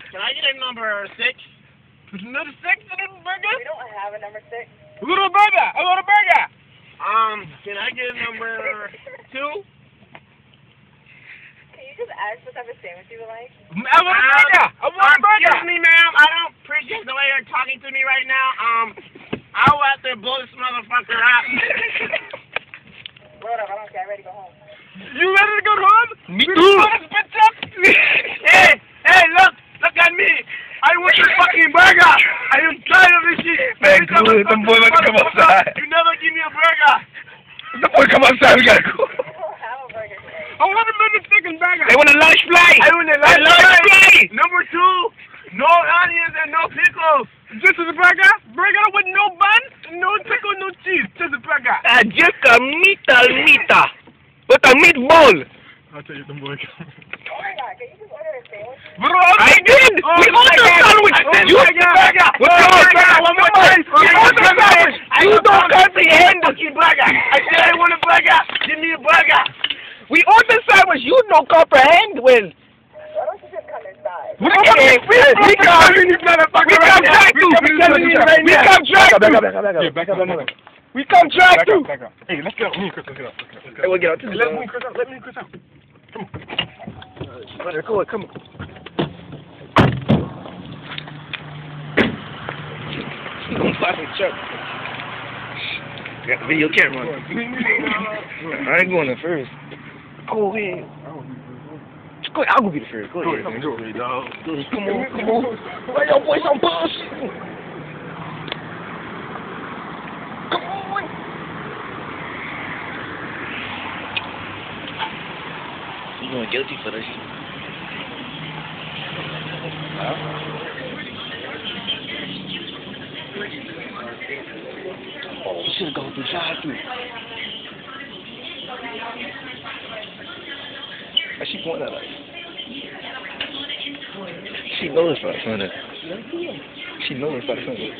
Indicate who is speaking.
Speaker 1: Can I get a number 6?
Speaker 2: Number 6 in the burger?
Speaker 3: We don't have a number 6.
Speaker 2: Little burger. I want a burger.
Speaker 1: Can I get a number 2?
Speaker 3: Can you just ask what type of sandwich you would like?
Speaker 2: I want a burger. I want a burger.
Speaker 1: Excuse me, ma'am. I don't appreciate the way you're talking to me right now. I'll have to blow this motherfucker out.
Speaker 3: Blow it up. I don't care. I'm ready to go home.
Speaker 2: You ready to go home?
Speaker 4: Me too.
Speaker 2: Hey, look at me. I want your fucking burger. I am tired of this shit.
Speaker 4: Man, good. Them boys want to come outside.
Speaker 2: You never give me a burger.
Speaker 4: Them boys come outside. We gotta go.
Speaker 3: We don't have a burger today.
Speaker 2: I want a motherfucking burger.
Speaker 4: They want a lunch plate.
Speaker 2: I want a lunch
Speaker 4: plate.
Speaker 2: Number 2, no onions and no pickles. Just a burger? Burger with no bun, no pickle, no cheese. Just a burger.
Speaker 4: Just a meat. With a meatball.
Speaker 2: I'll tell you some boy.
Speaker 3: Oh my God, can you just order a sandwich?
Speaker 2: Bro,
Speaker 4: I did. We ordered a sandwich. You ordered a burger. What's wrong? One more time. You ordered a sandwich. You don't comprehend.
Speaker 1: Fucking burger. I said I want a burger. Give me a burger.
Speaker 4: We ordered a sandwich. You don't comprehend, Will.
Speaker 3: Why don't you just come inside?
Speaker 4: We come drive through. We come drive through.
Speaker 2: Back up.
Speaker 4: We come drive through.
Speaker 2: Hey, let's get out. Me and Chris, let's get out.
Speaker 4: Hey, we'll get out.
Speaker 2: Let me and Chris out. Let me and Chris out. Come on.
Speaker 4: Go on, come on. Don't fucking chuck. Got the video camera on. I ain't going there first. Go ahead. Go ahead. I'll go be the first. Go ahead.
Speaker 2: Go ahead, dog.
Speaker 4: Come on. Why your voice on bullshit? Come on. You going guilty for this? Oh, you should have gone through drive-through. Why she pointing at us? She knows about something. She knows about something.